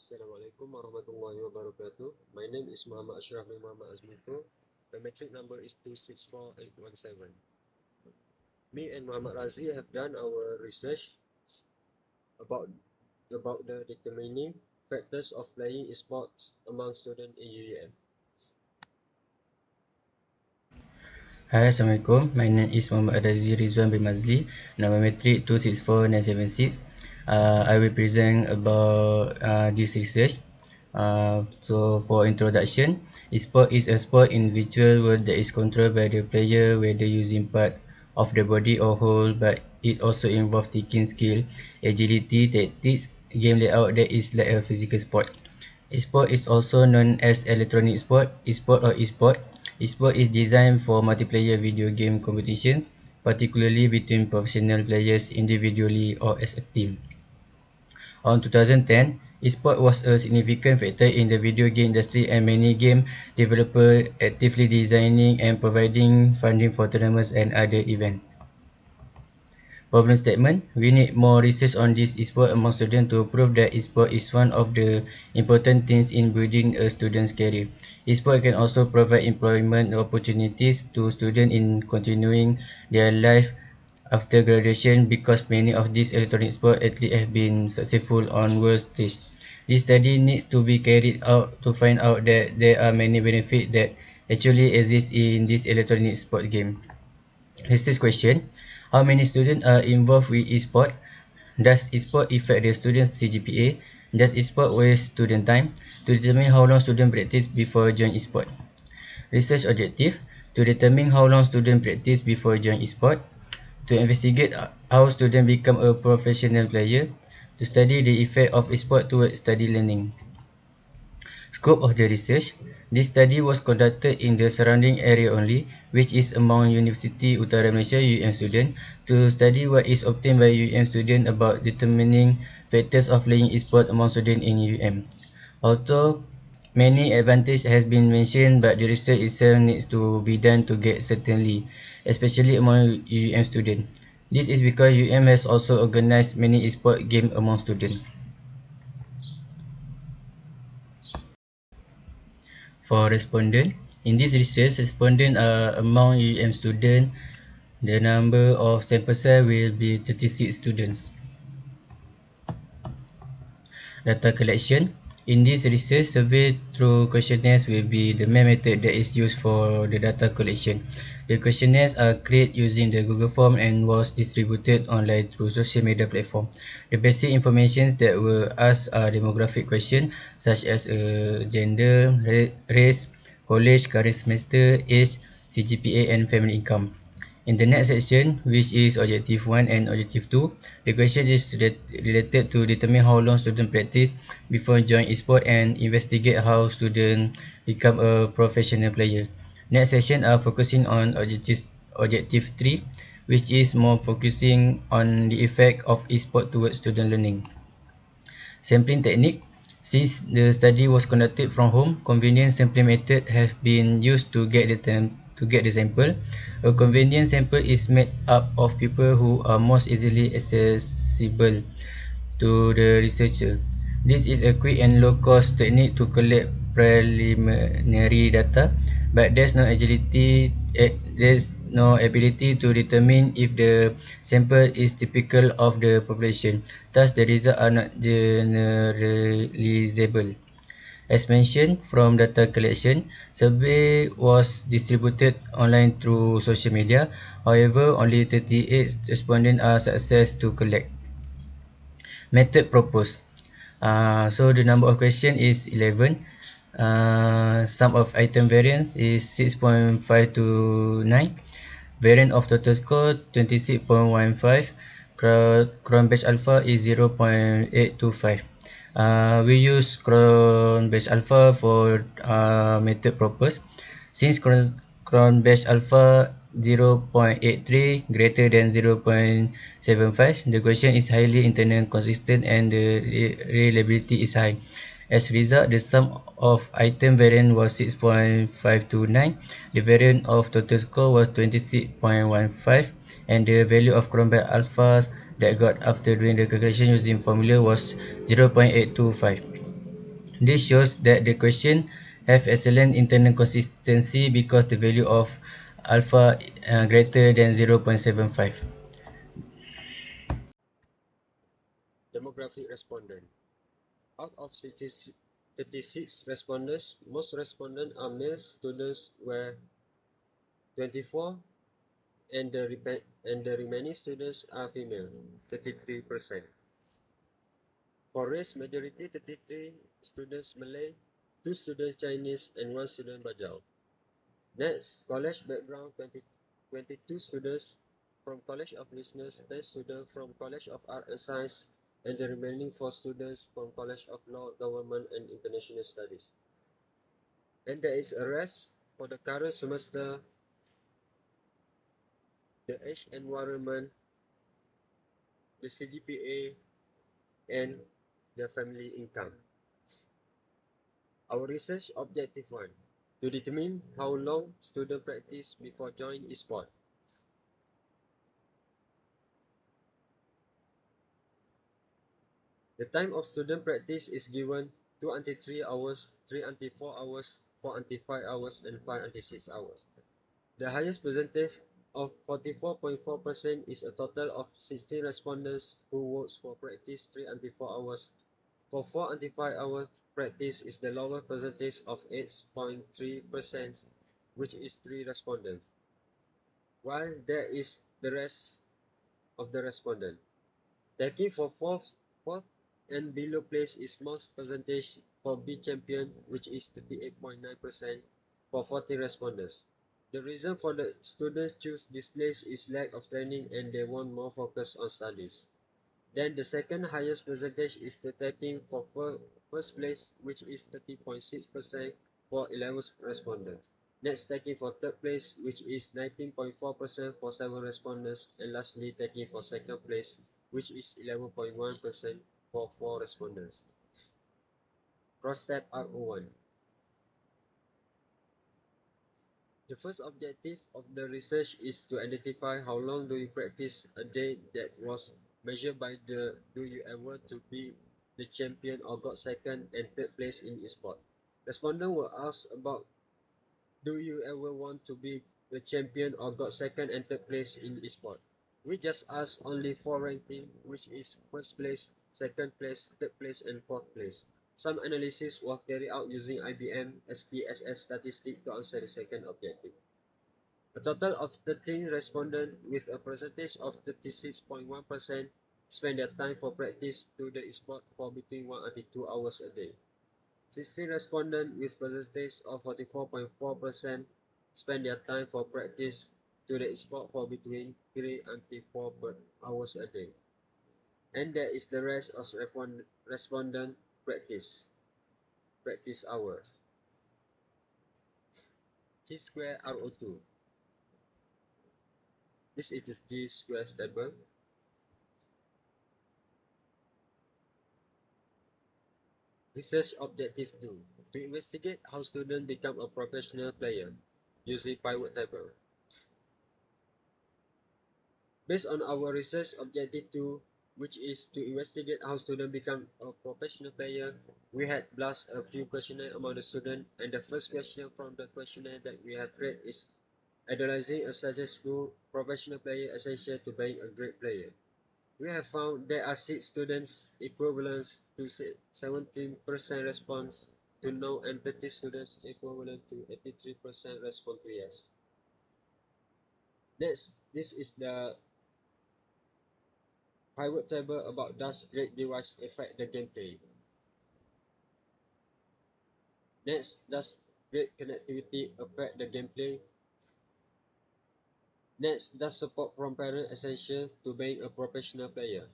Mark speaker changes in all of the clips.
Speaker 1: Assalamualaikum warahmatullahi wabarakatuh. My name is Muhammad Ashraf bin Muhammad Azmiko. The metric number is 264817. Me and Muhammad Razi have done our research about the determining factors of playing sports among students in UEM.
Speaker 2: Hi, Assalamualaikum. My name is Muhammad Adazi Rizwan bin Mazli, number metric 264976. I will present about this research. So for introduction, sport is a sport in virtual world that is controlled by the player, whether using part of the body or whole, but it also involves thinking skill, agility, tactics, game layout that is like a physical sport. Esport is also known as electronic sport, esport or esport. Esport is designed for multiplayer video game competitions, particularly between professional players individually or as a team. On 2010, esport was a significant factor in the video game industry, and many game developers actively designing and providing funding for tournaments and other events. Problem statement: we need more research on this esport among students to prove that esport is one of the important things in building a student's career. Esport can also provide employment opportunities to students in continuing their life after graduation, because many of these electronic sport athletes have been successful on world stage. This study needs to be carried out to find out that there are many benefits that actually exist in this electronic sport game. Research question: how many students are involved with esport? Does esport affect the student's CGPA? Does esport waste student time? To determine how long students practice before join esport. Research objective: to determine how long students practice before join esport. To investigate how students become a professional player. To study the effect of esport towards study learning. Scope of the research: this study was conducted in the surrounding area only, which is among University Utara Malaysia UM students, to study what is obtained by UM students about determining factors of playing esport among students in UM. Although many advantages has been mentioned, but the research itself needs to be done to get certainly, especially among UM students. This is because UM has also organized many esport games among students. For respondent, in this research, respondents are among UM students. The number of sample size will be 36 students. Data collection: in this research, survey through questionnaires will be the main method that is used for the data collection. The questionnaires are created using the Google form and was distributed online through social media platform. The basic information that were asked are demographic questions such as gender, race, college, current semester, age, CGPA, and family income. In the next section, which is objective 1 and objective 2, the question is related to determine how long students practice before join esport and investigate how students become a professional player. Next section are focusing on objective 3, which is more focusing on the effect of esport towards student learning. Sampling technique: since the study was conducted from home, convenient sampling method have been used to get the sample. A convenient sample is made up of people who are most easily accessible to the researcher. This is a quick and low-cost technique to collect preliminary data, but there's no ability to determine if the sample is typical of the population. Thus, the results are not generalizable. As mentioned, from data collection, survey was distributed online through social media. However, only 38 respondents are successful to collect. Method proposed. So the number of questions is 11. Sum of item variance is 6.529. Variance of total score 26.15. Cron batch alpha is 0.825. We use cron batch alpha for method proposed. Since cron batch alpha 0.83 greater than 0.75, the question is highly internal consistent and the reliability is high. As a result, the sum of item variance was 6.529, the variance of total score was 26.15, and the value of cron batch alpha that got after doing the calculation using formula was 0.825. This shows that the question have excellent internal consistency because the value of alpha greater than 0.75.
Speaker 1: Demographic respondent. Out of 36 respondents, most respondents are male students were 24 and the remaining students are female, 33%. For race majority, 33 students Malay, 2 students Chinese and 1 student Bajau. Next, college background 22 students from College of Business, 10 students from College of Art and Science, and the remaining 4 students from College of Law, Government and International Studies. And there is a rest for the current semester, the age environment, the CGPA, and the family income. Our research objective 1, to determine how long students practice before joining eSport. The time of student practice is given 2 until 3 hours, 3 until 4 hours, 4 until 5 hours, and 5 until 6 hours. The highest percentage of 44.4% is a total of 16 respondents who votes for practice 3 until 4 hours. For 4 until 5 hours practice is the lower percentage of 8.3%, which is 3 respondents, while there is the rest of the respondent. Taking for fourth and below place is most percentage for B champion, which is 38.9% for 40 respondents. The reason for the students choose this place is lack of training and they want more focus on studies. Then the second highest percentage is the taking for first place, which is 30.6% for 11 respondents. Next, taking for third place, which is 19.4% for 7 respondents, and lastly taking for second place, which is 11.1% for 4 respondents. Cross-step RO1. The first objective of the research is to identify how long do you practice a day that was measured by the do you ever to be the champion or got second and third place in e-sport. Respondents were asked about do you ever want to be the champion or got second and third place in e-sport. We just asked only 4 ranking, which is first place, second place, third place, and fourth place. Some analysis was carried out using IBM SPSS statistics to answer the second objective. A total of 13 respondents with a percentage of 36.1% spend their time for practice to the sport for between 1 and 2 hours a day. 16 respondents with percentage of 44.4% spend their time for practice to the sport for between 3 and 4 hours a day. And there is the rest of respondent practice hours. T-square RO2. This is the T-square table. Research objective 2. To investigate how students become a professional player using pivot table. Based on our research objective 2, which is to investigate how students become a professional player, we had blast a few questionnaires among the students, and the first question from the questionnaire that we have read is analyzing a successful professional player essential to being a great player. We have found there are 6 students equivalent to 17% response to no and 30 students equivalent to 83% respond to yes. Next, this is the pivot table about does great device affect the gameplay. Next, does great connectivity affect the gameplay? Next, does support from parents essential to being a professional player?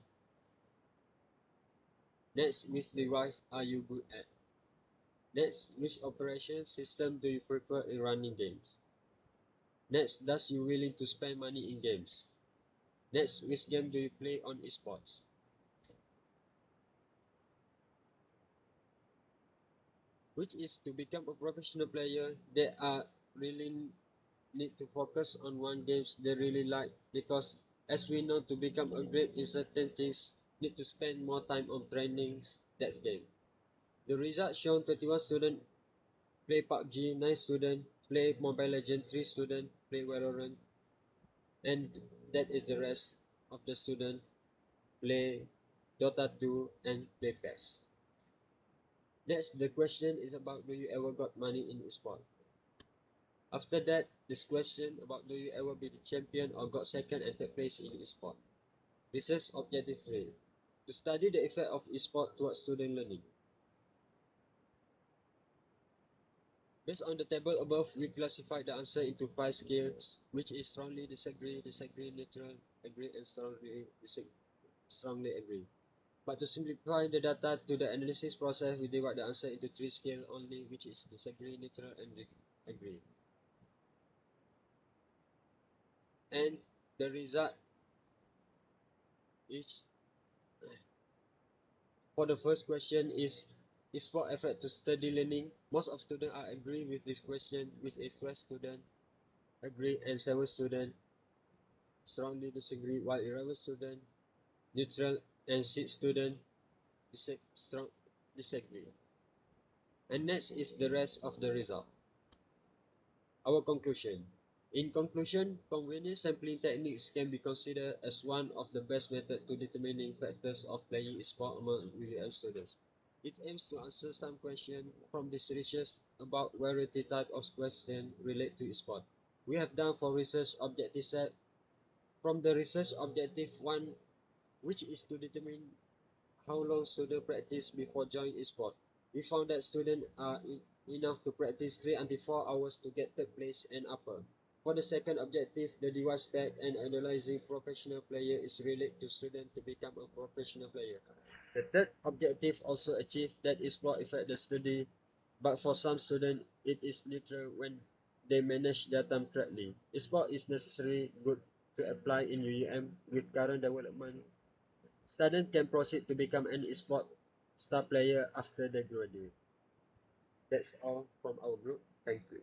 Speaker 1: Next, which device are you good at? Next, which operation system do you prefer in running games? Next, does you willing to spend money in games? Next, which game do you play on esports? Which is to become a professional player, they are really need to focus on one games they really like because as we know to become a great in certain things need to spend more time on trainings that game. The results shown 21 students play PUBG, 9 students play Mobile Legends, 3 students play Valorant, and that is the rest of the students play Dota 2 and play PES. Next, the question is about, do you ever got money in sport? After that, this question about, do you ever be the champion or got second and third place in sport? Research objective 3. To study the effect of sport towards student learning. Based on the table above, we classified the answer into 5 scales, which is strongly disagree, disagree, neutral, agree, and strongly agree. But to simplify the data to the analysis process, we divide the answer into 3 scales only, which is disagree, neutral, and agree. And the result is, for the first question, is sport effect to study learning? Most of students are agree with this question, with a 12 student agree and 7 students strongly disagree, while 11 students neutral and 6 students strong disagree. And next is the rest of the result. Our conclusion. In conclusion, convenience sampling techniques can be considered as one of the best methods to determining factors of playing sport among UEM students. It aims to answer some questions from this research about variety type of questions relate to sport. We have done for research objective set. From the research objective 1, which is to determine how long students practice before joining sport. We found that students are enough to practice 3 until 4 hours to get third place and upper. For the second objective, the device spec and analyzing professional player is related to students to become a professional player. The third objective also achieves that sport affect the study, but for some students it is neutral when they manage their time correctly. Sport is necessarily good to apply in UEM with current development. Students can proceed to become an esport star player after they graduate. That's all from our group. Thank you.